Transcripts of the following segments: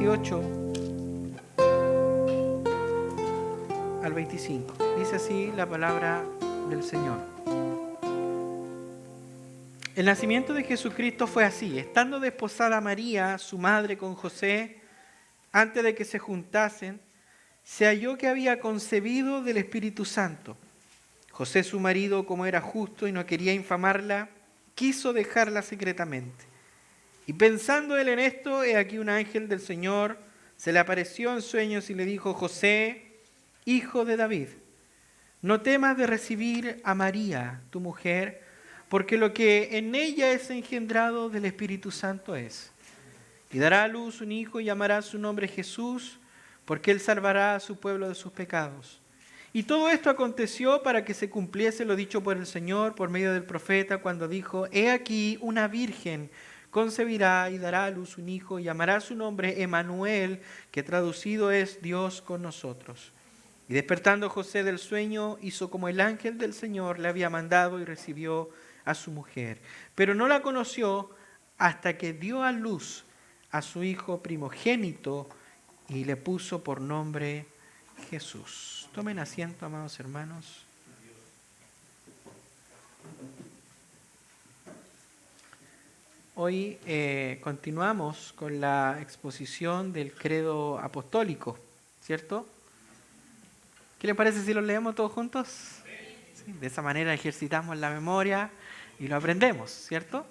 18 al 25. Dice así la palabra del Señor. El nacimiento de Jesucristo fue así. Estando desposada María, su madre, con José, antes de que se juntasen, se halló que había concebido del Espíritu Santo. José, su marido, como era justo y no quería infamarla, quiso dejarla secretamente. Y pensando él en esto, he aquí un ángel del Señor se le apareció en sueños y le dijo: José, hijo de David, no temas de recibir a María, tu mujer, porque lo que en ella es engendrado del Espíritu Santo es. Y dará a luz un hijo y llamará su nombre Jesús, porque él salvará a su pueblo de sus pecados. Y todo esto aconteció para que se cumpliese lo dicho por el Señor por medio del profeta, cuando dijo: He aquí una virgen concebirá y dará a luz un hijo y llamará su nombre Emmanuel, que traducido es Dios con nosotros. Y despertando José del sueño, hizo como el ángel del Señor le había mandado y recibió a su mujer. Pero no la conoció hasta que dio a luz a su hijo primogénito y le puso por nombre Jesús. Tomen asiento, amados hermanos. Hoy continuamos con la exposición del credo apostólico, ¿cierto? ¿Qué les parece si lo leemos todos juntos? Sí, de esa manera ejercitamos la memoria y lo aprendemos, ¿cierto?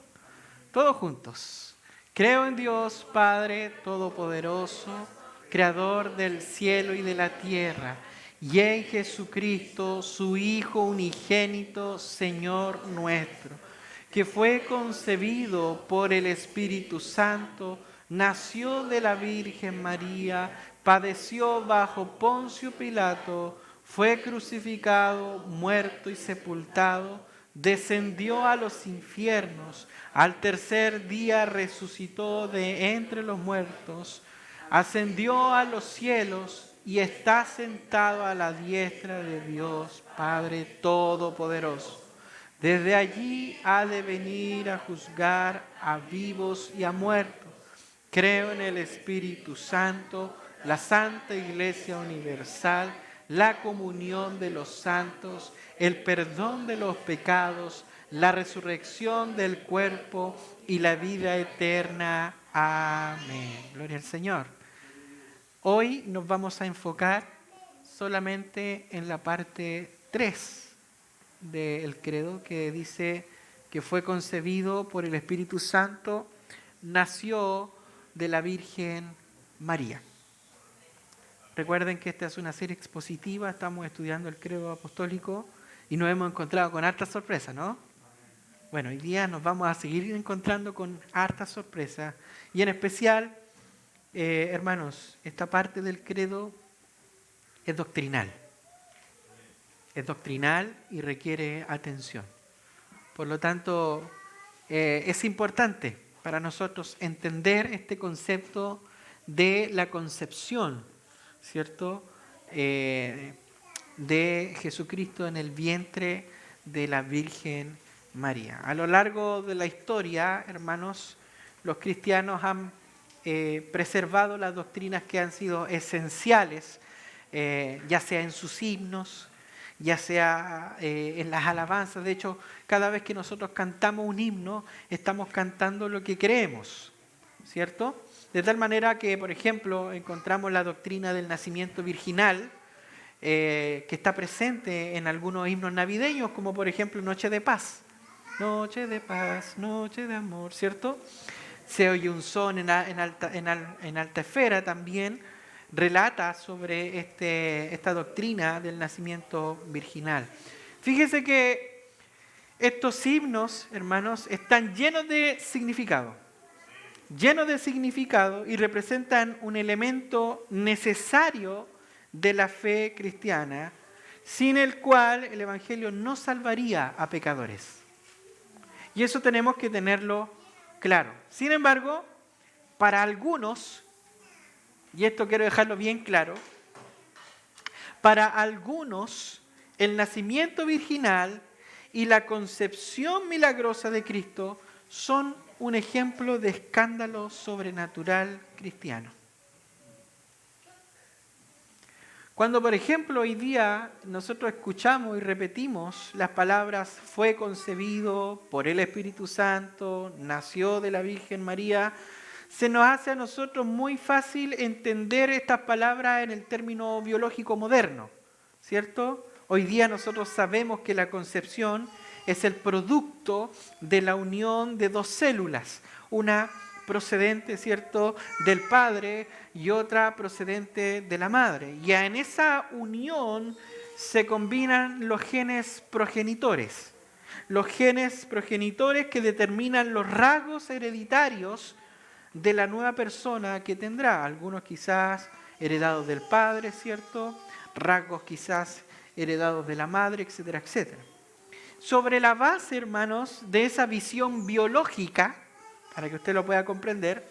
Todos juntos. Creo en Dios Padre Todopoderoso, Creador del cielo y de la tierra, y en Jesucristo, su Hijo unigénito, Señor nuestro, que fue concebido por el Espíritu Santo, nació de la Virgen María, padeció bajo Poncio Pilato, fue crucificado, muerto y sepultado, descendió a los infiernos, al tercer día resucitó de entre los muertos, ascendió a los cielos y está sentado a la diestra de Dios Padre Todopoderoso. Desde allí ha de venir a juzgar a vivos y a muertos. Creo en el Espíritu Santo, la Santa Iglesia Universal, la comunión de los santos, el perdón de los pecados, la resurrección del cuerpo y la vida eterna. Amén. Gloria al Señor. Hoy nos vamos a enfocar solamente en la parte 3 del credo, que dice que fue concebido por el Espíritu Santo, nació de la Virgen María. Recuerden que esta es una serie expositiva, estamos estudiando el credo apostólico y nos hemos encontrado con hartas sorpresas, ¿no? Bueno, hoy día nos vamos a seguir encontrando con hartas sorpresas y en especial, hermanos, esta parte del credo es doctrinal. Es doctrinal y requiere atención. Por lo tanto, es importante para nosotros entender este concepto de la concepción, ¿cierto?, de Jesucristo en el vientre de la Virgen María. A lo largo de la historia, hermanos, los cristianos han preservado las doctrinas que han sido esenciales, ya sea en sus himnos, ya sea en las alabanzas. De hecho, cada vez que nosotros cantamos un himno, estamos cantando lo que creemos, ¿cierto? De tal manera que, por ejemplo, encontramos la doctrina del nacimiento virginal, que está presente en algunos himnos navideños, como por ejemplo Noche de Paz. Noche de paz, noche de amor, ¿cierto? Se oye un son en alta esfera también, relata sobre esta doctrina del nacimiento virginal. Fíjese que estos himnos, hermanos, están llenos de significado y representan un elemento necesario de la fe cristiana, sin el cual el Evangelio no salvaría a pecadores. Y eso tenemos que tenerlo claro. Sin embargo, para algunos, y esto quiero dejarlo bien claro, para algunos el nacimiento virginal y la concepción milagrosa de Cristo son un ejemplo de escándalo sobrenatural cristiano. Cuando, por ejemplo, hoy día nosotros escuchamos y repetimos las palabras fue concebido por el Espíritu Santo, nació de la Virgen María, se nos hace a nosotros muy fácil entender estas palabras en el término biológico moderno, ¿cierto? Hoy día nosotros sabemos que la concepción es el producto de la unión de dos células, una procedente, ¿cierto?, del padre y otra procedente de la madre. Y en esa unión se combinan los genes progenitores. Los genes progenitores que determinan los rasgos hereditarios de la nueva persona que tendrá. Algunos quizás heredados del padre, ¿cierto? Rasgos quizás heredados de la madre, etcétera, etcétera. Sobre la base, hermanos, de esa visión biológica, para que usted lo pueda comprender,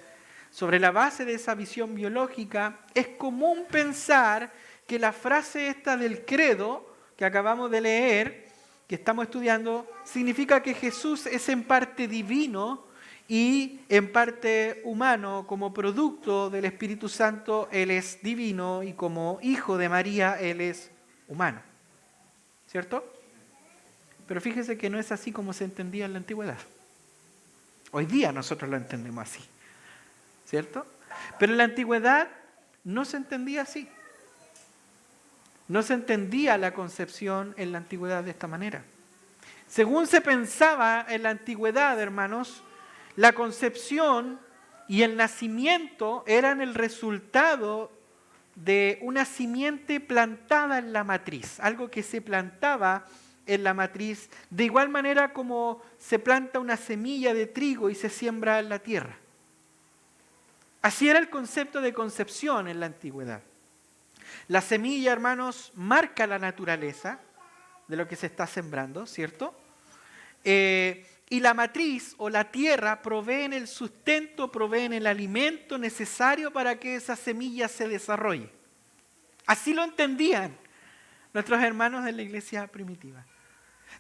sobre la base de esa visión biológica, es común pensar que la frase esta del credo que acabamos de leer, que estamos estudiando, significa que Jesús es en parte divino y en parte humano. Como producto del Espíritu Santo, Él es divino y como hijo de María, Él es humano. ¿Cierto? Pero fíjese que no es así como se entendía en la antigüedad. Hoy día nosotros lo entendemos así, ¿cierto? Pero en la antigüedad no se entendía así. No se entendía la concepción en la antigüedad de esta manera. Según se pensaba en la antigüedad, hermanos, la concepción y el nacimiento eran el resultado de una simiente plantada en la matriz, algo que se plantaba en la matriz, de igual manera como se planta una semilla de trigo y se siembra en la tierra. Así era el concepto de concepción en la antigüedad. La semilla, hermanos, marca la naturaleza de lo que se está sembrando, ¿cierto? Y la matriz o la tierra proveen el sustento, proveen el alimento necesario para que esa semilla se desarrolle. Así lo entendían nuestros hermanos de la iglesia primitiva.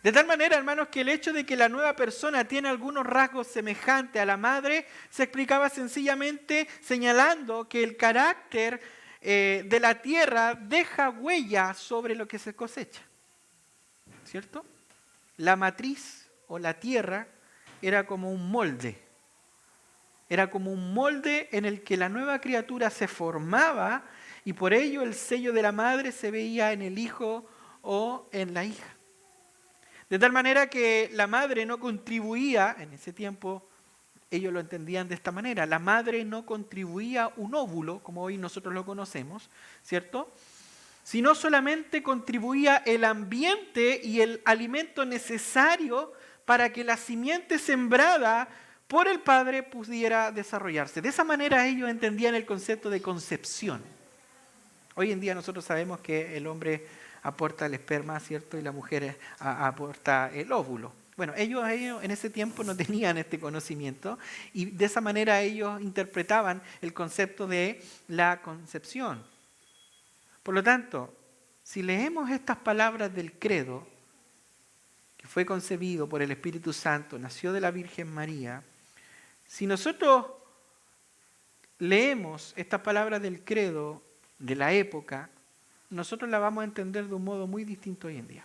De tal manera, hermanos, que el hecho de que la nueva persona tiene algunos rasgos semejantes a la madre se explicaba sencillamente señalando que el carácter de la tierra deja huella sobre lo que se cosecha. ¿Cierto? La matriz o la tierra era como un molde. Era como un molde en el que la nueva criatura se formaba y por ello el sello de la madre se veía en el hijo o en la hija. De tal manera que la madre no contribuía, en ese tiempo ellos lo entendían de esta manera, la madre no contribuía un óvulo, como hoy nosotros lo conocemos, ¿cierto?, sino solamente contribuía el ambiente y el alimento necesario para que la simiente sembrada por el padre pudiera desarrollarse. De esa manera ellos entendían el concepto de concepción. Hoy en día nosotros sabemos que el hombre aporta el esperma, ¿cierto? Y la mujer aporta el óvulo. Bueno, ellos en ese tiempo no tenían este conocimiento y de esa manera ellos interpretaban el concepto de la concepción. Por lo tanto, si leemos estas palabras del credo, que fue concebido por el Espíritu Santo, nació de la Virgen María, si nosotros leemos estas palabras del credo de la época, nosotros la vamos a entender de un modo muy distinto hoy en día.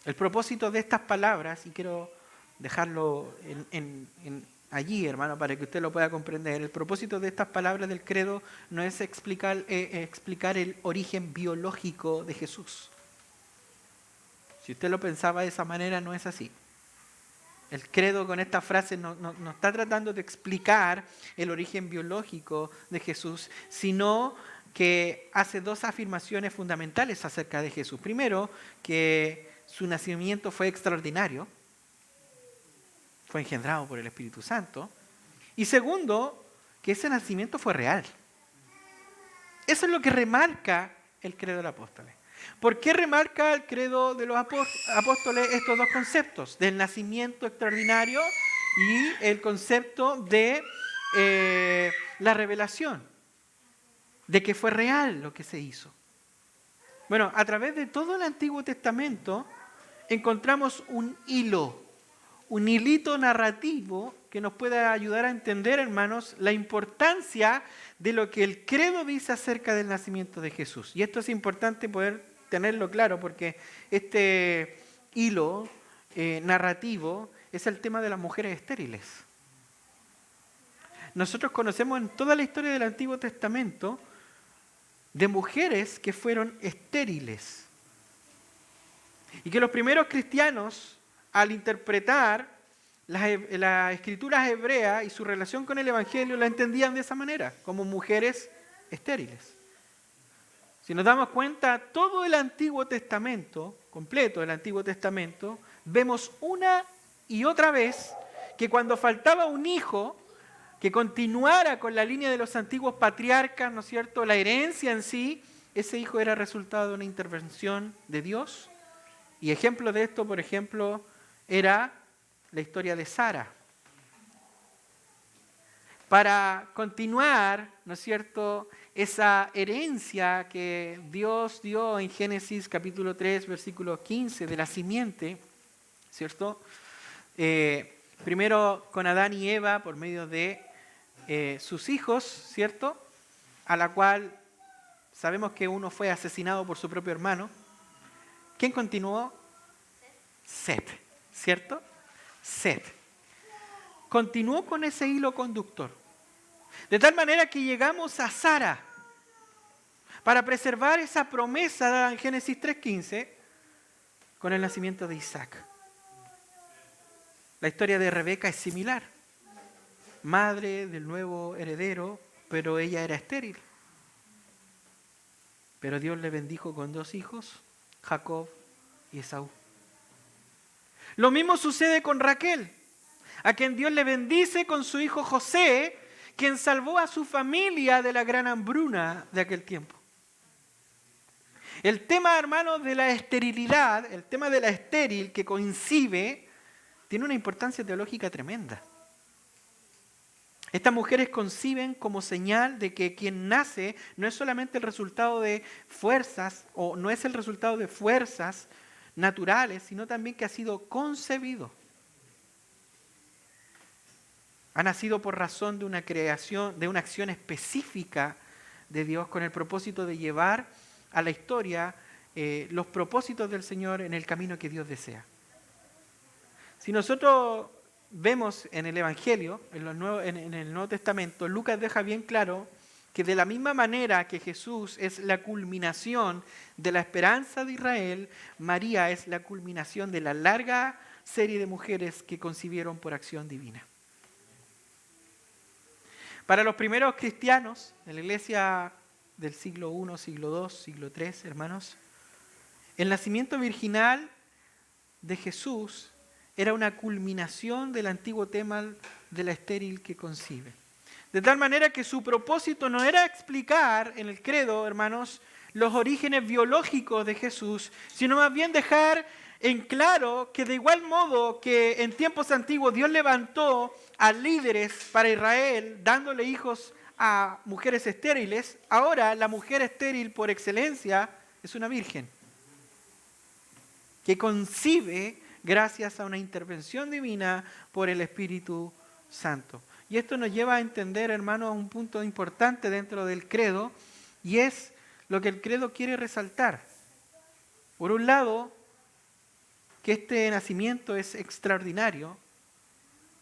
El propósito de estas palabras, y quiero dejarlo allí, hermano, para que usted lo pueda comprender, el propósito de estas palabras del credo no es explicar el origen biológico de Jesús. Si usted lo pensaba de esa manera, no es así. El credo con esta frase no está tratando de explicar el origen biológico de Jesús, sino que hace dos afirmaciones fundamentales acerca de Jesús. Primero, que su nacimiento fue extraordinario, fue engendrado por el Espíritu Santo. Y segundo, que ese nacimiento fue real. Eso es lo que remarca el credo de los apóstoles. ¿Por qué remarca el credo de los apóstoles estos dos conceptos? Del nacimiento extraordinario y el concepto de la revelación, de que fue real lo que se hizo. Bueno, a través de todo el Antiguo Testamento encontramos un hilito narrativo que nos pueda ayudar a entender, hermanos, la importancia de lo que el credo dice acerca del nacimiento de Jesús. Y esto es importante poder tenerlo claro porque este hilo narrativo es el tema de las mujeres estériles. Nosotros conocemos en toda la historia del Antiguo Testamento de mujeres que fueron estériles. Y que los primeros cristianos, al interpretar las escrituras hebreas y su relación con el Evangelio, la entendían de esa manera, como mujeres estériles. Si nos damos cuenta, todo el Antiguo Testamento, completo el Antiguo Testamento, vemos una y otra vez que cuando faltaba un hijo que continuara con la línea de los antiguos patriarcas, ¿no es cierto?, la herencia en sí, ese hijo era resultado de una intervención de Dios. Y ejemplo de esto, por ejemplo, era la historia de Sara. Para continuar, ¿no es cierto?, esa herencia que Dios dio en Génesis capítulo 3, versículo 15, de la simiente, ¿cierto? Primero con Adán y Eva por medio de sus hijos, ¿cierto? A la cual sabemos que uno fue asesinado por su propio hermano. ¿Quién continuó? Set, ¿cierto? Set. Continuó con ese hilo conductor. De tal manera que llegamos a Sara para preservar esa promesa dada en Génesis 3:15 con el nacimiento de Isaac. La historia de Rebeca es similar. Madre del nuevo heredero, pero ella era estéril. Pero Dios le bendijo con 2 hijos, Jacob y Esaú. Lo mismo sucede con Raquel, a quien Dios le bendice con su hijo José, quien salvó a su familia de la gran hambruna de aquel tiempo. El tema, hermanos, de la esterilidad, el tema de la estéril que concibe, tiene una importancia teológica tremenda. Estas mujeres conciben como señal de que quien nace no es solamente el resultado de fuerzas, o no es el resultado de fuerzas naturales, sino también que ha sido concebido. Ha nacido por razón de una creación, de una acción específica de Dios con el propósito de llevar a la historia los propósitos del Señor en el camino que Dios desea. Si nosotros vemos en el Evangelio, en el Nuevo Testamento, Lucas deja bien claro que de la misma manera que Jesús es la culminación de la esperanza de Israel, María es la culminación de la larga serie de mujeres que concibieron por acción divina. Para los primeros cristianos, en la iglesia del siglo I, siglo II, siglo III, hermanos, el nacimiento virginal de Jesús era una culminación del antiguo tema de la estéril que concibe. De tal manera que su propósito no era explicar en el credo, hermanos, los orígenes biológicos de Jesús, sino más bien dejar en claro que de igual modo que en tiempos antiguos Dios levantó a líderes para Israel, dándole hijos a mujeres estériles, ahora la mujer estéril por excelencia es una virgen, que concibe gracias a una intervención divina por el Espíritu Santo. Y esto nos lleva a entender, hermanos, un punto importante dentro del credo, y es lo que el credo quiere resaltar. Por un lado, que este nacimiento es extraordinario,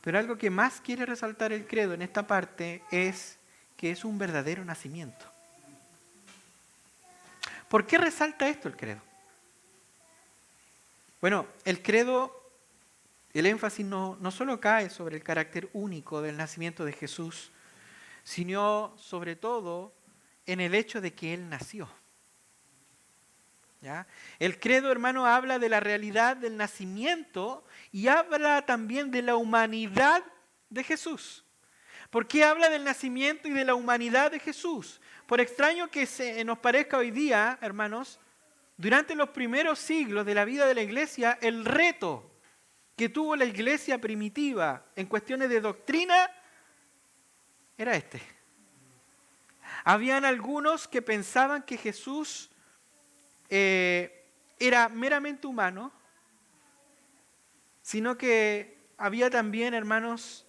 pero algo que más quiere resaltar el credo en esta parte es que es un verdadero nacimiento. ¿Por qué resalta esto el credo? Bueno, el credo, el énfasis no solo cae sobre el carácter único del nacimiento de Jesús, sino sobre todo en el hecho de que Él nació. ¿Ya? El credo, hermano, habla de la realidad del nacimiento y habla también de la humanidad de Jesús. ¿Por qué habla del nacimiento y de la humanidad de Jesús? Por extraño que nos parezca hoy día, hermanos, durante los primeros siglos de la vida de la iglesia, el reto que tuvo la iglesia primitiva en cuestiones de doctrina era este. Habían algunos que pensaban que Jesús era meramente humano, sino que había también, hermanos,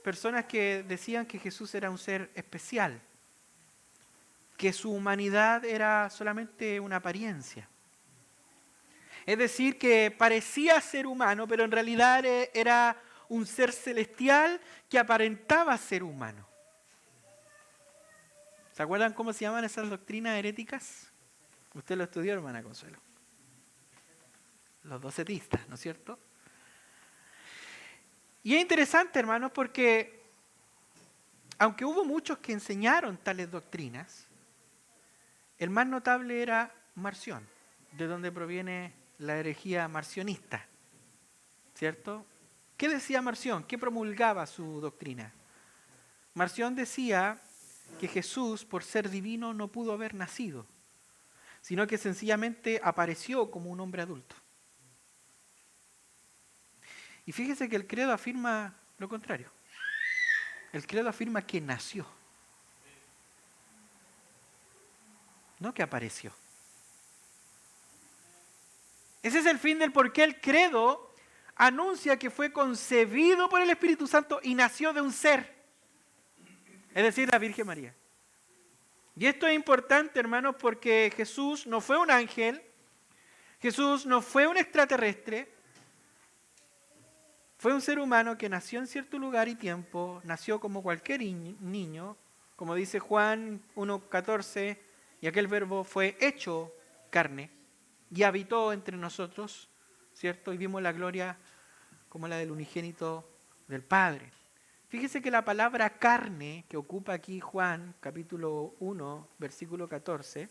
personas que decían que Jesús era un ser especial, que su humanidad era solamente una apariencia. Es decir, que parecía ser humano, pero en realidad era un ser celestial que aparentaba ser humano. ¿Se acuerdan cómo se llaman esas doctrinas heréticas? Usted lo estudió, hermana Consuelo. Los docetistas, ¿no es cierto? Y es interesante, hermanos, porque aunque hubo muchos que enseñaron tales doctrinas, el más notable era Marción, de donde proviene la herejía marcionista, ¿cierto? ¿Qué decía Marción? ¿Qué promulgaba su doctrina? Marción decía que Jesús, por ser divino, no pudo haber nacido, sino que sencillamente apareció como un hombre adulto. Y fíjese que el credo afirma lo contrario. El credo afirma que nació, no que apareció. Ese es el fin del por qué el credo anuncia que fue concebido por el Espíritu Santo y nació de un ser, es decir, la Virgen María. Y esto es importante, hermanos, porque Jesús no fue un ángel, Jesús no fue un extraterrestre, fue un ser humano que nació en cierto lugar y tiempo, nació como cualquier niño, como dice Juan 1:14, y aquel verbo fue hecho carne y habitó entre nosotros, ¿cierto? Y vimos la gloria como la del unigénito del Padre. Fíjese que la palabra carne que ocupa aquí Juan, capítulo 1, versículo 14,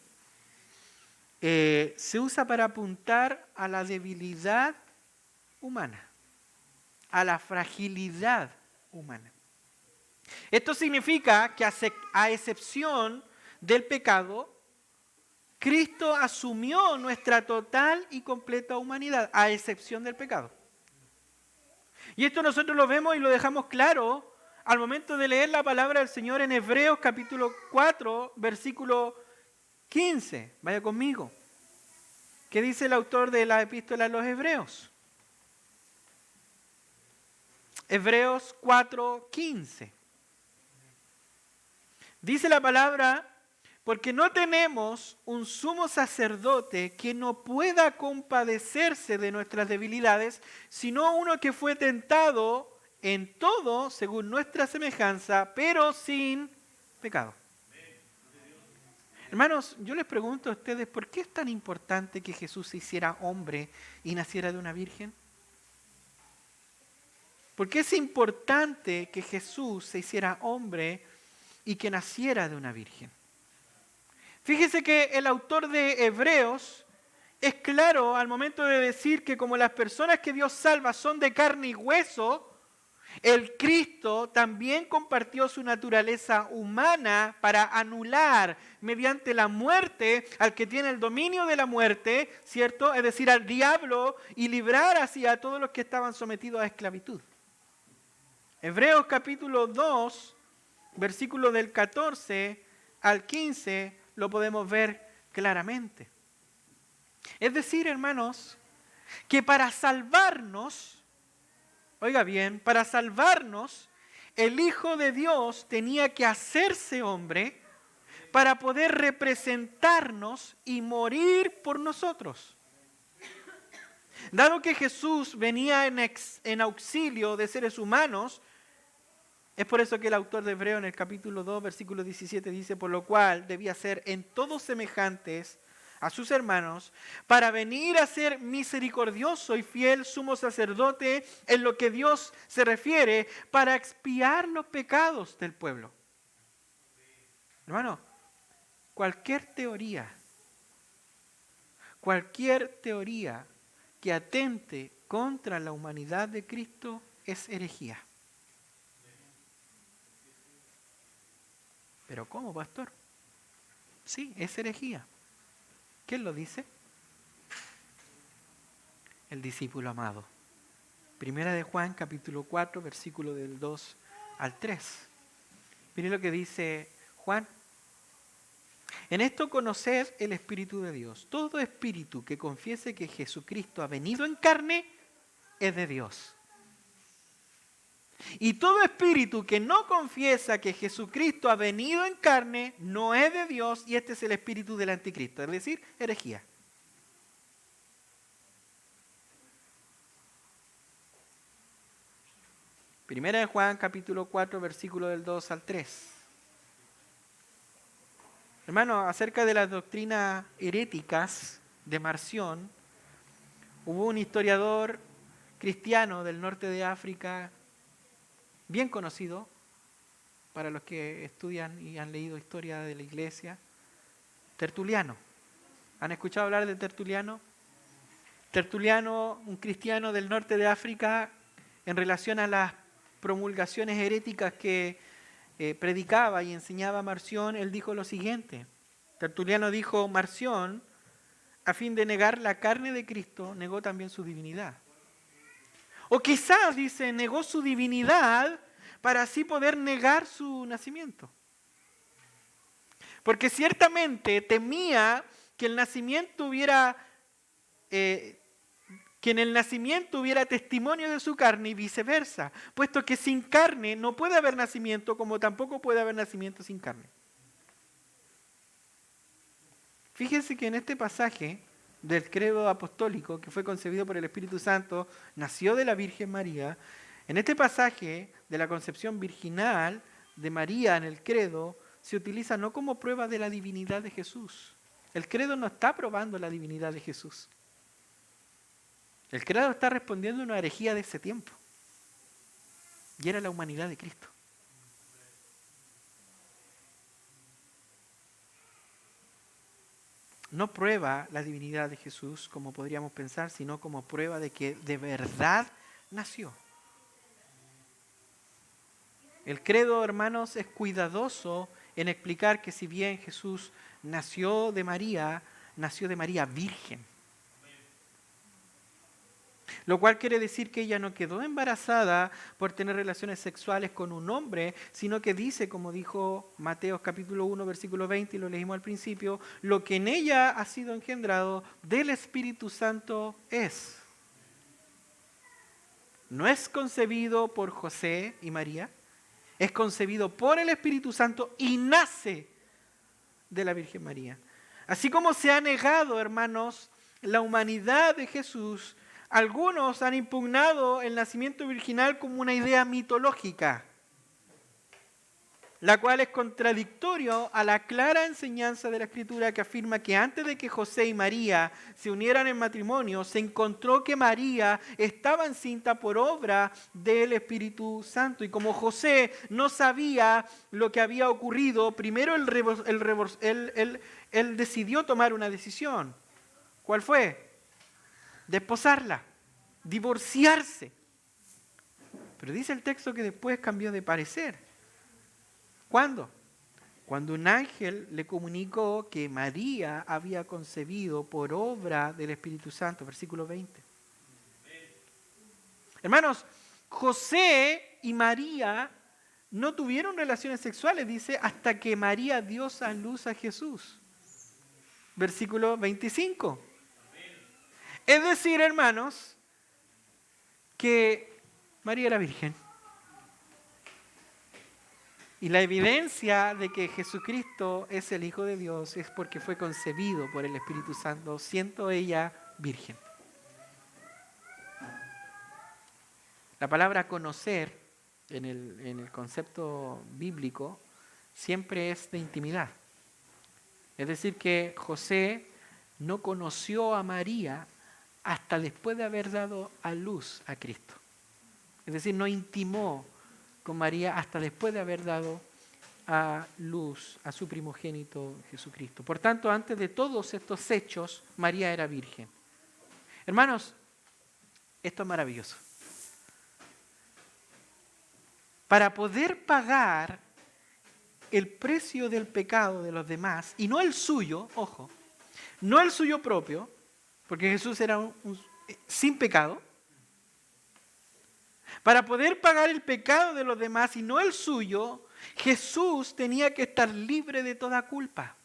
se usa para apuntar a la debilidad humana, a la fragilidad humana. Esto significa que a excepción del pecado, Cristo asumió nuestra total y completa humanidad, a excepción del pecado. Y esto nosotros lo vemos y lo dejamos claro al momento de leer la palabra del Señor en Hebreos capítulo 4, versículo 15. Vaya conmigo. ¿Qué dice el autor de la epístola a los Hebreos? Hebreos 4, 15. Dice la palabra, porque no tenemos un sumo sacerdote que no pueda compadecerse de nuestras debilidades, sino uno que fue tentado en todo según nuestra semejanza, pero sin pecado. Hermanos, yo les pregunto a ustedes, ¿por qué es tan importante que Jesús se hiciera hombre y naciera de una virgen? ¿Por qué es importante que Jesús se hiciera hombre y que naciera de una virgen? Fíjese que el autor de Hebreos es claro al momento de decir que como las personas que Dios salva son de carne y hueso, el Cristo también compartió su naturaleza humana para anular mediante la muerte al que tiene el dominio de la muerte, ¿cierto? Es decir, al diablo, y librar así a todos los que estaban sometidos a esclavitud. Hebreos capítulo 2, versículo del 14 al 15, lo podemos ver claramente. Es decir, hermanos, que para salvarnos, oiga bien, para salvarnos, el Hijo de Dios tenía que hacerse hombre para poder representarnos y morir por nosotros. Dado que Jesús venía en auxilio de seres humanos, es por eso que el autor de Hebreo en el capítulo 2, versículo 17 dice, por lo cual debía ser en todos semejantes a sus hermanos, para venir a ser misericordioso y fiel sumo sacerdote en lo que Dios se refiere, para expiar los pecados del pueblo. Hermano, cualquier teoría que atente contra la humanidad de Cristo es herejía. ¿Pero cómo, pastor? Sí, es herejía. ¿Quién lo dice? El discípulo amado. Primera de Juan, capítulo 4, versículo del 2 al 3. Miren lo que dice Juan. En esto conoced el Espíritu de Dios. Todo espíritu que confiese que Jesucristo ha venido en carne es de Dios. Y todo espíritu que no confiesa que Jesucristo ha venido en carne no es de Dios, y este es el espíritu del anticristo, es decir, herejía. Primera de Juan, capítulo 4, versículo del 2 al 3. Hermano, acerca de las doctrinas heréticas de Marción, hubo un historiador cristiano del norte de África, bien conocido para los que estudian y han leído historia de la iglesia, Tertuliano. ¿Han escuchado hablar de Tertuliano? Tertuliano, un cristiano del norte de África, en relación a las promulgaciones heréticas que predicaba y enseñaba Marción, él dijo lo siguiente. Tertuliano dijo: Marción, a fin de negar la carne de Cristo, negó también su divinidad. O quizás, dice, negó su divinidad para así poder negar su nacimiento. Porque ciertamente temía que el nacimiento hubiera... que en el nacimiento hubiera testimonio de su carne y viceversa, puesto que sin carne no puede haber nacimiento, como tampoco puede haber nacimiento sin carne. Fíjense que en este pasaje del credo apostólico, que fue concebido por el Espíritu Santo, nació de la Virgen María, en este pasaje de la concepción virginal de María en el credo, se utiliza no como prueba de la divinidad de Jesús. El credo no está probando la divinidad de Jesús. El credo está respondiendo a una herejía de ese tiempo. Y era la humanidad de Cristo. No prueba la divinidad de Jesús como podríamos pensar, sino como prueba de que de verdad nació. El credo, hermanos, es cuidadoso en explicar que si bien Jesús nació de María virgen. Lo cual quiere decir que ella no quedó embarazada por tener relaciones sexuales con un hombre, sino que dice, como dijo Mateo capítulo 1, versículo 20, y lo leímos al principio, lo que en ella ha sido engendrado del Espíritu Santo es. No es concebido por José y María, es concebido por el Espíritu Santo y nace de la Virgen María. Así como se ha negado, hermanos, la humanidad de Jesús, algunos han impugnado el nacimiento virginal como una idea mitológica, la cual es contradictorio a la clara enseñanza de la Escritura que afirma que antes de que José y María se unieran en matrimonio, se encontró que María estaba encinta por obra del Espíritu Santo. Y como José no sabía lo que había ocurrido, primero él decidió tomar una decisión. ¿Cuál fue? Desposarla, divorciarse. Pero dice el texto que después cambió de parecer. ¿Cuándo? Cuando un ángel le comunicó que María había concebido por obra del Espíritu Santo, versículo 20. Hermanos, José y María no tuvieron relaciones sexuales, dice, hasta que María dio a luz a Jesús. Versículo 25. Es decir, hermanos, que María era virgen. Y la evidencia de que Jesucristo es el Hijo de Dios es porque fue concebido por el Espíritu Santo, siendo ella virgen. La palabra conocer en el concepto bíblico siempre es de intimidad. Es decir, que José no conoció a María hasta después de haber dado a luz a Cristo. Es decir, no intimó con María hasta después de haber dado a luz a su primogénito Jesucristo. Por tanto, antes de todos estos hechos, María era virgen. Hermanos, esto es maravilloso. Para poder pagar el precio del pecado de los demás, y no el suyo, ojo, no el suyo propio, porque Jesús era sin pecado. Para poder pagar el pecado de los demás y no el suyo, Jesús tenía que estar libre de toda culpa.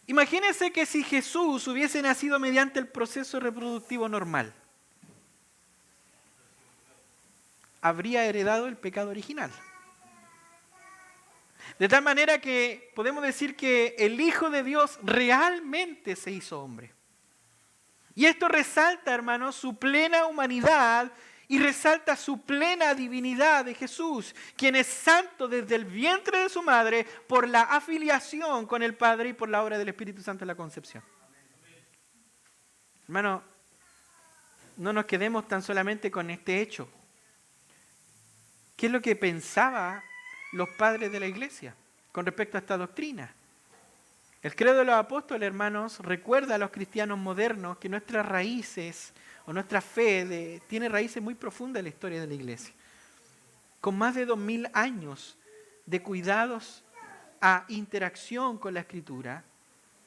Imagínense que si Jesús hubiese nacido mediante el proceso reproductivo normal, habría heredado el pecado original. De tal manera que podemos decir que el Hijo de Dios realmente se hizo hombre. Y esto resalta, hermanos, su plena humanidad y resalta su plena divinidad de Jesús, quien es santo desde el vientre de su madre por la afiliación con el Padre y por la obra del Espíritu Santo en la concepción. Hermano, no nos quedemos tan solamente con este hecho. ¿Qué es lo que pensaban los padres de la iglesia con respecto a esta doctrina? El credo de los apóstoles, hermanos, recuerda a los cristianos modernos que nuestras raíces o nuestra fe tiene raíces muy profundas en la historia de la iglesia. Con más de 2000 años de cuidados a interacción con la Escritura,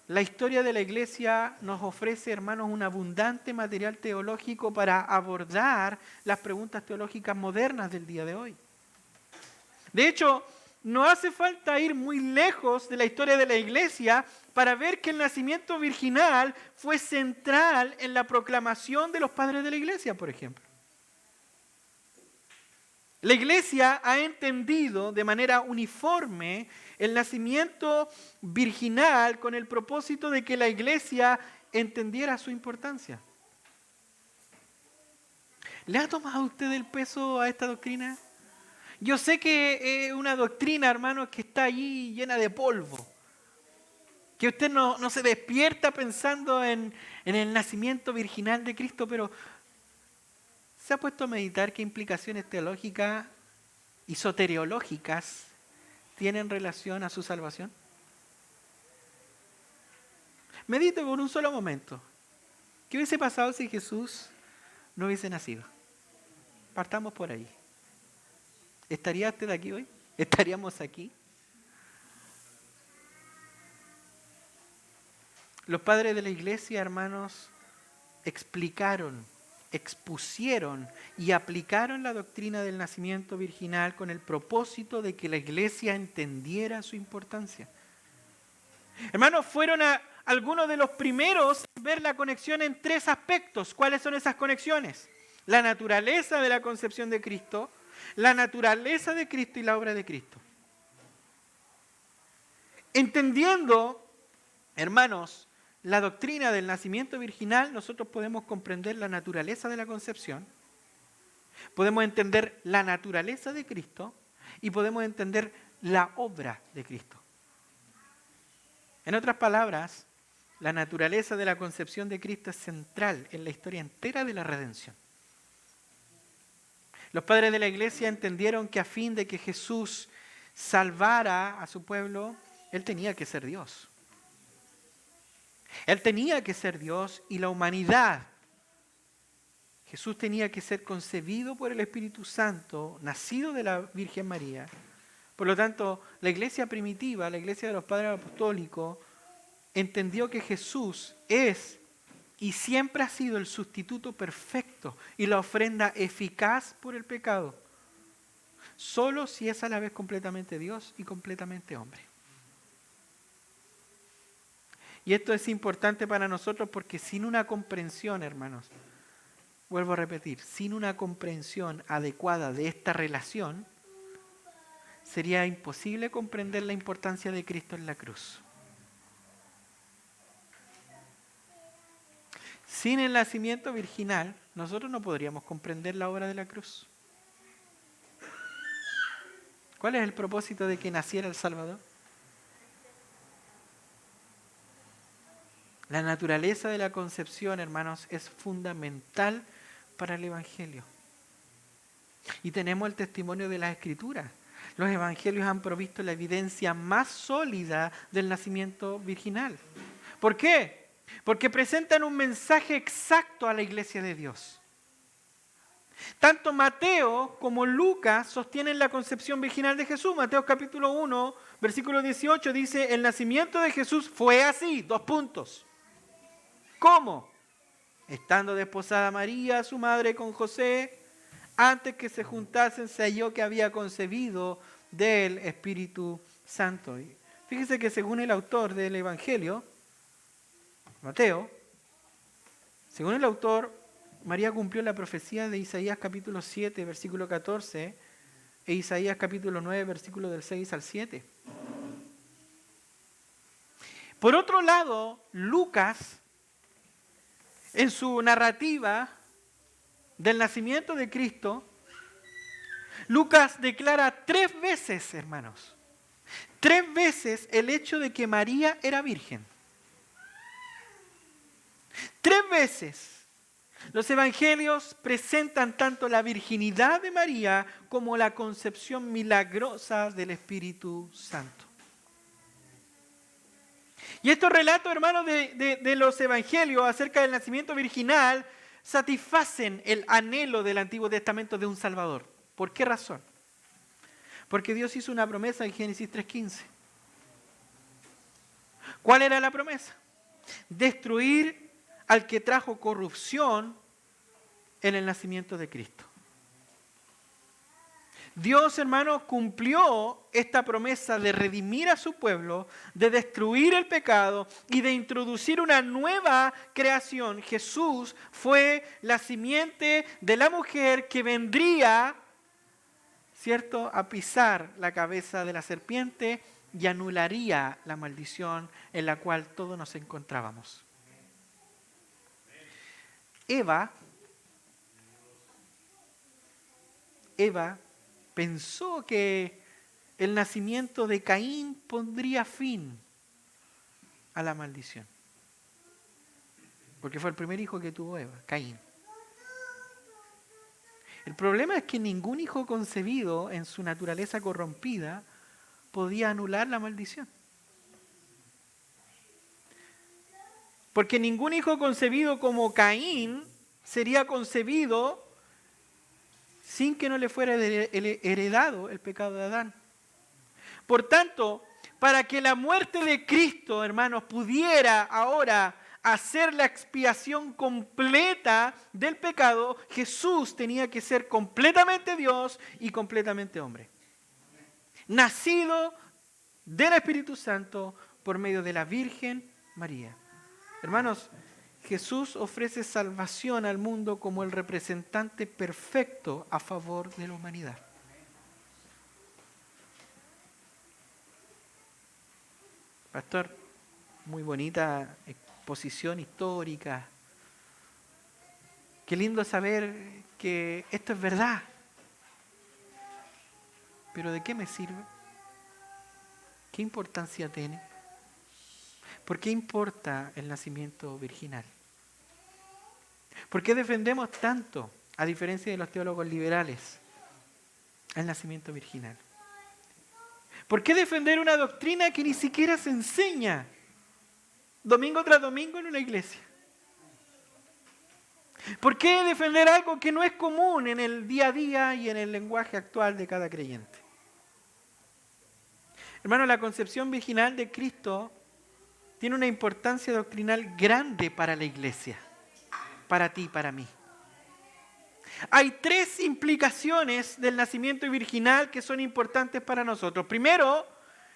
la historia de la iglesia nos ofrece, hermanos, un abundante material teológico para abordar las preguntas teológicas modernas del día de hoy. De hecho, no hace falta ir muy lejos de la historia de la iglesia para ver que el nacimiento virginal fue central en la proclamación de los padres de la iglesia, por ejemplo. La iglesia ha entendido de manera uniforme el nacimiento virginal con el propósito de que la iglesia entendiera su importancia. ¿Le ha tomado usted el peso a esta doctrina? Yo sé que es una doctrina, hermanos, que está allí llena de polvo. Que usted no se despierta pensando en el nacimiento virginal de Cristo, pero ¿se ha puesto a meditar qué implicaciones teológicas y soteriológicas tienen relación a su salvación? Medite por un solo momento. ¿Qué hubiese pasado si Jesús no hubiese nacido? Partamos por ahí. ¿Estaría usted aquí hoy? ¿Estaríamos aquí? Los padres de la iglesia, hermanos, explicaron, expusieron y aplicaron la doctrina del nacimiento virginal con el propósito de que la iglesia entendiera su importancia. Hermanos, fueron algunos de los primeros en ver la conexión en tres aspectos. ¿Cuáles son esas conexiones? La naturaleza de la concepción de Cristo, la naturaleza de Cristo y la obra de Cristo. Entendiendo, hermanos, la doctrina del nacimiento virginal, nosotros podemos comprender la naturaleza de la concepción, podemos entender la naturaleza de Cristo y podemos entender la obra de Cristo. En otras palabras, la naturaleza de la concepción de Cristo es central en la historia entera de la redención. Los padres de la iglesia entendieron que a fin de que Jesús salvara a su pueblo, Él tenía que ser Dios. Él tenía que ser Dios y la humanidad. Jesús tenía que ser concebido por el Espíritu Santo, nacido de la Virgen María. Por lo tanto, la iglesia primitiva, la iglesia de los padres apostólicos, entendió que Jesús es y siempre ha sido el sustituto perfecto y la ofrenda eficaz por el pecado, solo si es a la vez completamente Dios y completamente hombre. Y esto es importante para nosotros porque sin una comprensión, hermanos, vuelvo a repetir, sin una comprensión adecuada de esta relación, sería imposible comprender la importancia de Cristo en la cruz. Sin el nacimiento virginal, nosotros no podríamos comprender la obra de la cruz. ¿Cuál es el propósito de que naciera el Salvador? La naturaleza de la concepción, hermanos, es fundamental para el Evangelio. Y tenemos el testimonio de las Escrituras. Los Evangelios han provisto la evidencia más sólida del nacimiento virginal. ¿Por qué? Porque presentan un mensaje exacto a la iglesia de Dios. Tanto Mateo como Lucas sostienen la concepción virginal de Jesús. Mateo capítulo 1, versículo 18 dice, el nacimiento de Jesús fue así, : ¿Cómo? Estando desposada María, su madre, con José, antes que se juntasen, se halló que había concebido del Espíritu Santo. Y fíjese que según el autor del Evangelio, Mateo, según el autor, María cumplió la profecía de Isaías capítulo 7, versículo 14, e Isaías capítulo 9, versículo del 6 al 7. Por otro lado, Lucas, en su narrativa del nacimiento de Cristo, Lucas declara 3 veces, hermanos, 3 veces el hecho de que María era virgen. 3 veces. Los evangelios presentan tanto la virginidad de María como la concepción milagrosa del Espíritu Santo. Y estos relatos, hermanos, de los evangelios acerca del nacimiento virginal satisfacen el anhelo del Antiguo Testamento de un Salvador. ¿Por qué razón? Porque Dios hizo una promesa en Génesis 3:15. ¿Cuál era la promesa? Destruir al que trajo corrupción en el nacimiento de Cristo. Dios, hermanos, cumplió esta promesa de redimir a su pueblo, de destruir el pecado y de introducir una nueva creación. Jesús fue la simiente de la mujer que vendría, ¿cierto?, a pisar la cabeza de la serpiente y anularía la maldición en la cual todos nos encontrábamos. Eva pensó que el nacimiento de Caín pondría fin a la maldición. Porque fue el primer hijo que tuvo Eva, Caín. El problema es que ningún hijo concebido en su naturaleza corrompida podía anular la maldición. Porque ningún hijo concebido como Caín sería concebido sin que no le fuera heredado el pecado de Adán. Por tanto, para que la muerte de Cristo, hermanos, pudiera ahora hacer la expiación completa del pecado, Jesús tenía que ser completamente Dios y completamente hombre. Nacido del Espíritu Santo por medio de la Virgen María. Hermanos, Jesús ofrece salvación al mundo como el representante perfecto a favor de la humanidad. Pastor, muy bonita exposición histórica. Qué lindo saber que esto es verdad. Pero ¿de qué me sirve? ¿Qué importancia tiene? ¿Por qué importa el nacimiento virginal? ¿Por qué defendemos tanto, a diferencia de los teólogos liberales, el nacimiento virginal? ¿Por qué defender una doctrina que ni siquiera se enseña domingo tras domingo en una iglesia? ¿Por qué defender algo que no es común en el día a día y en el lenguaje actual de cada creyente? Hermano, la concepción virginal de Cristo tiene una importancia doctrinal grande para la iglesia, para ti y para mí. Hay 3 implicaciones del nacimiento virginal que son importantes para nosotros. Primero,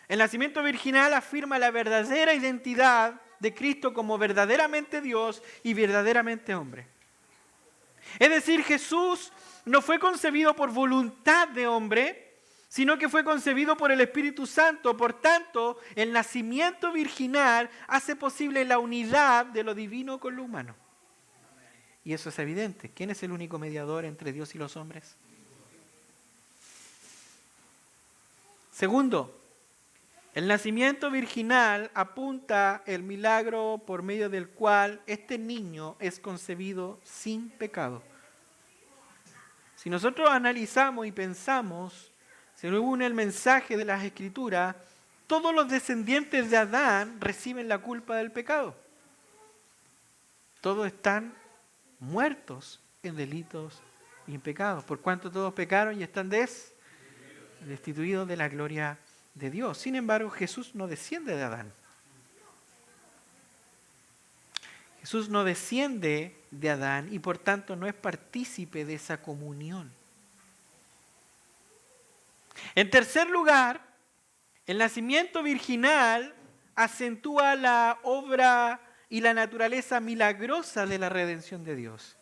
el nacimiento virginal afirma la verdadera identidad de Cristo como verdaderamente Dios y verdaderamente hombre. Es decir, Jesús no fue concebido por voluntad de hombre, sino que fue concebido por el Espíritu Santo. Por tanto, el nacimiento virginal hace posible la unidad de lo divino con lo humano. Y eso es evidente. ¿Quién es el único mediador entre Dios y los hombres? Segundo, el nacimiento virginal apunta el milagro por medio del cual este niño es concebido sin pecado. Si nosotros analizamos y pensamos, según el mensaje de las Escrituras, todos los descendientes de Adán reciben la culpa del pecado. Todos están muertos en delitos y en pecados, por cuanto todos pecaron y están destituidos de la gloria de Dios. Sin embargo, Jesús no desciende de Adán. Jesús no desciende de Adán y por tanto no es partícipe de esa comunión. En tercer lugar, el nacimiento virginal acentúa la obra y la naturaleza milagrosa de la redención de Dios.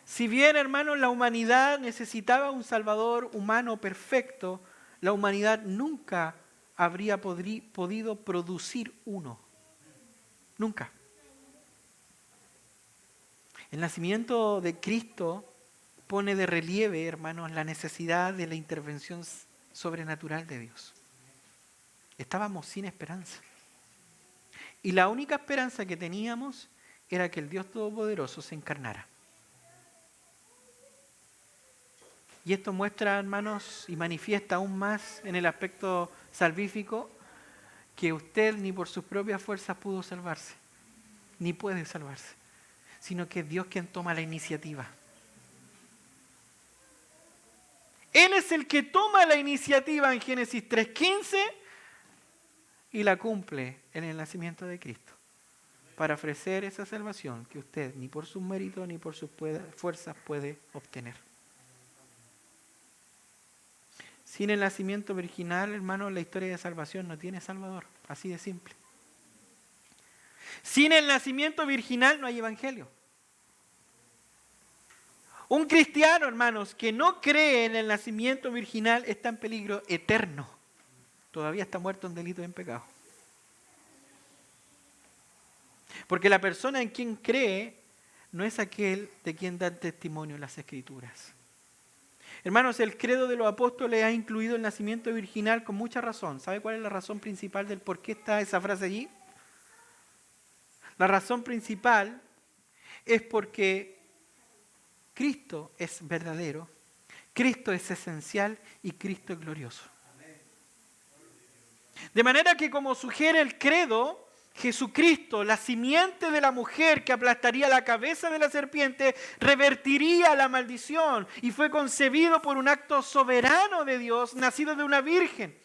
Si bien, hermanos, la humanidad necesitaba un Salvador humano perfecto, la humanidad nunca habría podido producir uno. Nunca. El nacimiento de Cristo pone de relieve, hermanos, la necesidad de la intervención sobrenatural de Dios. Estábamos sin esperanza. Y la única esperanza que teníamos era que el Dios Todopoderoso se encarnara. Y esto muestra, hermanos, y manifiesta aún más en el aspecto salvífico, que usted ni por sus propias fuerzas pudo salvarse, ni puede salvarse, sino que es Dios quien toma la iniciativa. Él es el que toma la iniciativa en Génesis 3:15 y la cumple en el nacimiento de Cristo, para ofrecer esa salvación que usted ni por sus méritos ni por sus fuerzas puede obtener. Sin el nacimiento virginal, hermano, la historia de salvación no tiene salvador. Así de simple. Sin el nacimiento virginal no hay evangelio. Un cristiano, hermanos, que no cree en el nacimiento virginal está en peligro eterno. Todavía está muerto en delito y en pecado. Porque la persona en quien cree no es aquel de quien dan testimonio las Escrituras. Hermanos, el credo de los apóstoles ha incluido el nacimiento virginal con mucha razón. ¿Sabe cuál es la razón principal del por qué está esa frase allí? La razón principal es porque Cristo es verdadero, Cristo es esencial y Cristo es glorioso. De manera que, como sugiere el credo, Jesucristo, la simiente de la mujer que aplastaría la cabeza de la serpiente, revertiría la maldición y fue concebido por un acto soberano de Dios, nacido de una virgen.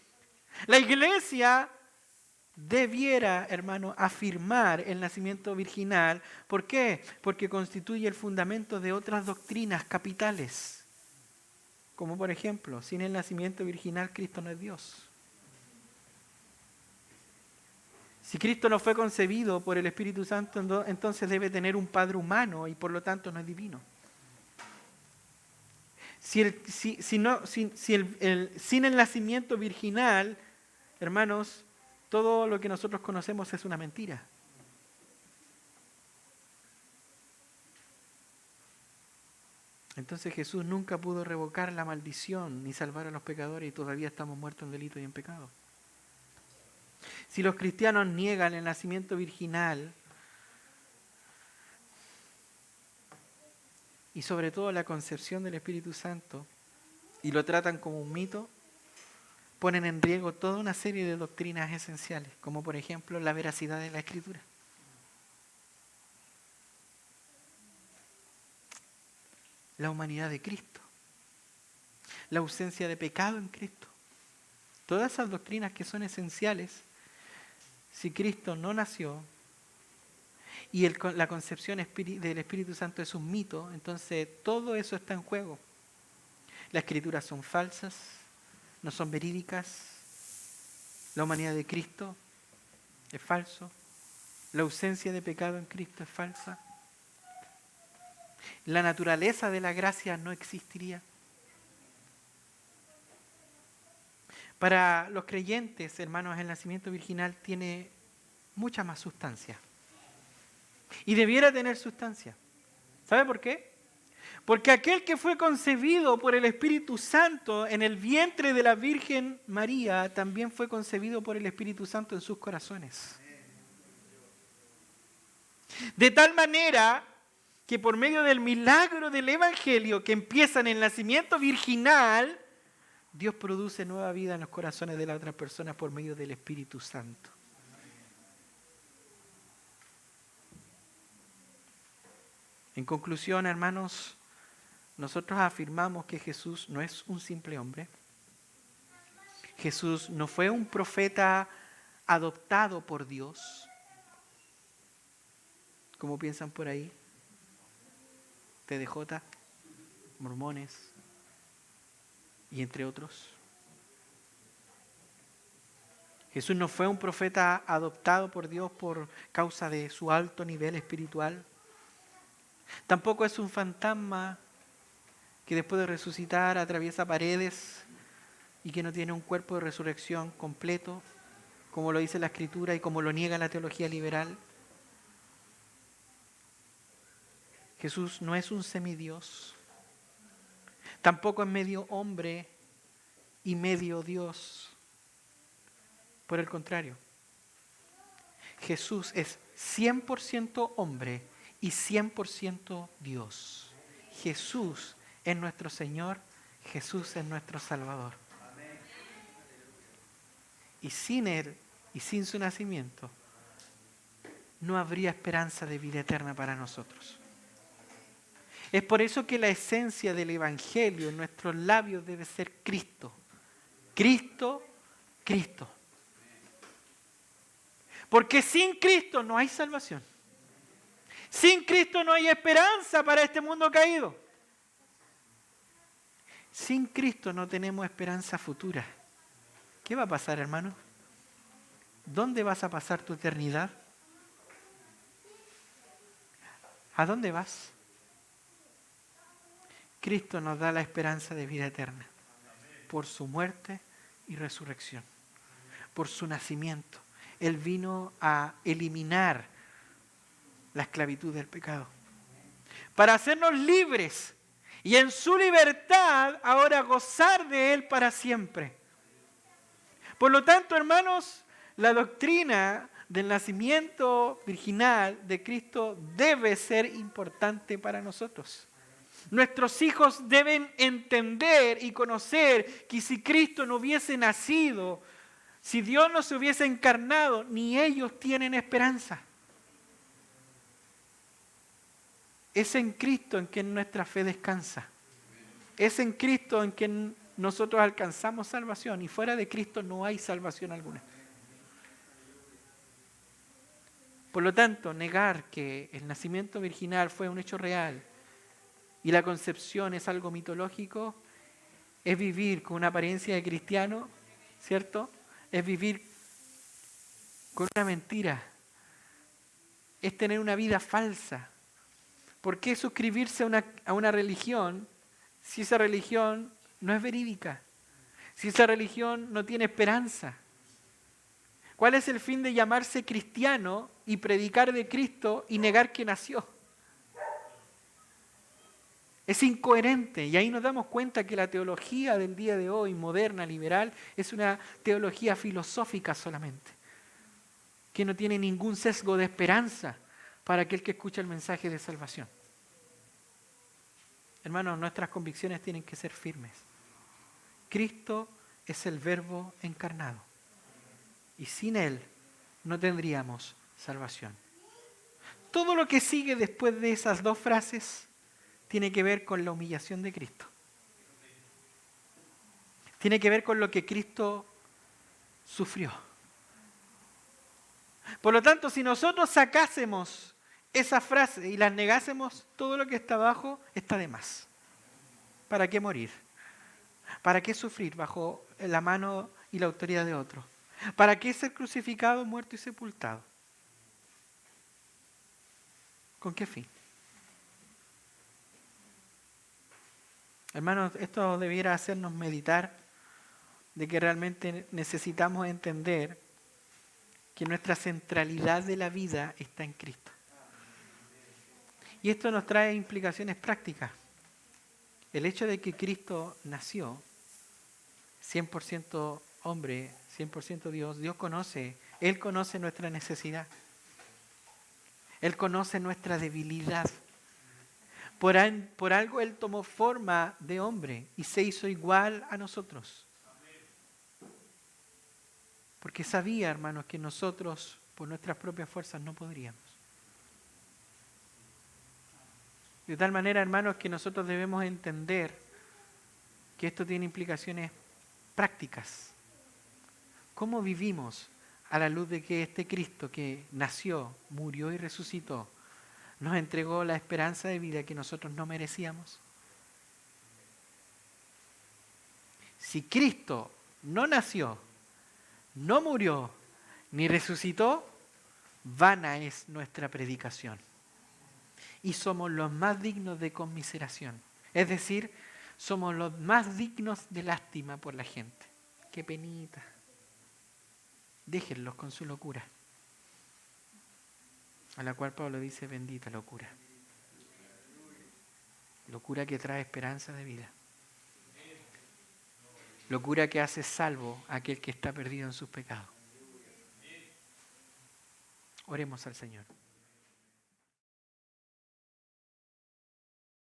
La iglesia debiera, hermano, afirmar el nacimiento virginal. ¿Por qué? Porque constituye el fundamento de otras doctrinas capitales. Como por ejemplo, sin el nacimiento virginal, Cristo no es Dios. Si Cristo no fue concebido por el Espíritu Santo, entonces debe tener un padre humano y por lo tanto no es divino. Sin el nacimiento virginal, hermanos, todo lo que nosotros conocemos es una mentira. Entonces Jesús nunca pudo revocar la maldición ni salvar a los pecadores y todavía estamos muertos en delito y en pecado. Si los cristianos niegan el nacimiento virginal y sobre todo la concepción del Espíritu Santo y lo tratan como un mito, ponen en riesgo toda una serie de doctrinas esenciales, como por ejemplo la veracidad de la Escritura. La humanidad de Cristo, la ausencia de pecado en Cristo. Todas esas doctrinas que son esenciales, si Cristo no nació y la concepción del Espíritu Santo es un mito, entonces todo eso está en juego. Las Escrituras son falsas, no son verídicas. La humanidad de Cristo es falso. La ausencia de pecado en Cristo es falsa. La naturaleza de la gracia no existiría. Para los creyentes, hermanos, el nacimiento virginal tiene mucha más sustancia. Y debiera tener sustancia. ¿Sabe por qué? Porque aquel que fue concebido por el Espíritu Santo en el vientre de la Virgen María, también fue concebido por el Espíritu Santo en sus corazones. De tal manera que por medio del milagro del Evangelio que empieza en el nacimiento virginal, Dios produce nueva vida en los corazones de las otras personas por medio del Espíritu Santo. En conclusión, hermanos, nosotros afirmamos que Jesús no es un simple hombre. Jesús no fue un profeta adoptado por Dios, como piensan por ahí, TDJ, mormones y entre otros. Jesús no fue un profeta adoptado por Dios por causa de su alto nivel espiritual. Tampoco es un fantasma que después de resucitar atraviesa paredes y que no tiene un cuerpo de resurrección completo, como lo dice la Escritura y como lo niega la teología liberal. Jesús no es un semidios, tampoco es medio hombre y medio Dios. Por el contrario, Jesús es 100% hombre y 100% Dios. Jesús es nuestro Señor, Jesús es nuestro Salvador. Y sin Él y sin su nacimiento, no habría esperanza de vida eterna para nosotros. Es por eso que la esencia del Evangelio en nuestros labios debe ser Cristo. Cristo, Cristo. Porque sin Cristo no hay salvación. Sin Cristo no hay esperanza para este mundo caído. Sin Cristo no tenemos esperanza futura. ¿Qué va a pasar, hermano? ¿Dónde vas a pasar tu eternidad? ¿A dónde vas? Cristo nos da la esperanza de vida eterna por su muerte y resurrección, por su nacimiento. Él vino a eliminar la esclavitud del pecado, para hacernos libres y en su libertad ahora gozar de Él para siempre. Por lo tanto, hermanos, la doctrina del nacimiento virginal de Cristo debe ser importante para nosotros. Nuestros hijos deben entender y conocer que si Cristo no hubiese nacido, si Dios no se hubiese encarnado, ni ellos tienen esperanza. Es en Cristo en que nuestra fe descansa. Es en Cristo en que nosotros alcanzamos salvación y fuera de Cristo no hay salvación alguna. Por lo tanto, negar que el nacimiento virginal fue un hecho real y la concepción es algo mitológico es vivir con una apariencia de cristiano, ¿cierto? Es vivir con una mentira. Es tener una vida falsa. ¿Por qué suscribirse a una religión si esa religión no es verídica? Si esa religión no tiene esperanza. ¿Cuál es el fin de llamarse cristiano y predicar de Cristo y negar que nació? Es incoherente y ahí nos damos cuenta que la teología del día de hoy, moderna, liberal, es una teología filosófica solamente, que no tiene ningún sesgo de esperanza para aquel que escucha el mensaje de salvación. Hermanos, nuestras convicciones tienen que ser firmes. Cristo es el Verbo encarnado y sin Él no tendríamos salvación. Todo lo que sigue después de esas dos frases tiene que ver con la humillación de Cristo. Tiene que ver con lo que Cristo sufrió. Por lo tanto, si nosotros sacásemos esa frase y las negásemos, todo lo que está abajo está de más. ¿Para qué morir? ¿Para qué sufrir bajo la mano y la autoridad de otro? ¿Para qué ser crucificado, muerto y sepultado? ¿Con qué fin? Hermanos, esto debiera hacernos meditar de que realmente necesitamos entender que nuestra centralidad de la vida está en Cristo. Y esto nos trae implicaciones prácticas. El hecho de que Cristo nació 100% hombre, 100% Dios, Él conoce nuestra necesidad. Él conoce nuestra debilidad. Por algo Él tomó forma de hombre y se hizo igual a nosotros. Porque sabía, hermanos, que nosotros, por nuestras propias fuerzas, no podríamos. De tal manera, hermanos, que nosotros debemos entender que esto tiene implicaciones prácticas. ¿Cómo vivimos a la luz de que este Cristo que nació, murió y resucitó, nos entregó la esperanza de vida que nosotros no merecíamos? Si Cristo no nació, no murió, ni resucitó, vana es nuestra predicación. y somos los más dignos de conmiseración. Es decir, somos los más dignos de lástima por la gente. Qué penita. Déjenlos con su locura. A la cual Pablo dice, bendita locura. Locura que trae esperanza de vida. Locura que hace salvo a aquel que está perdido en sus pecados. Oremos al Señor.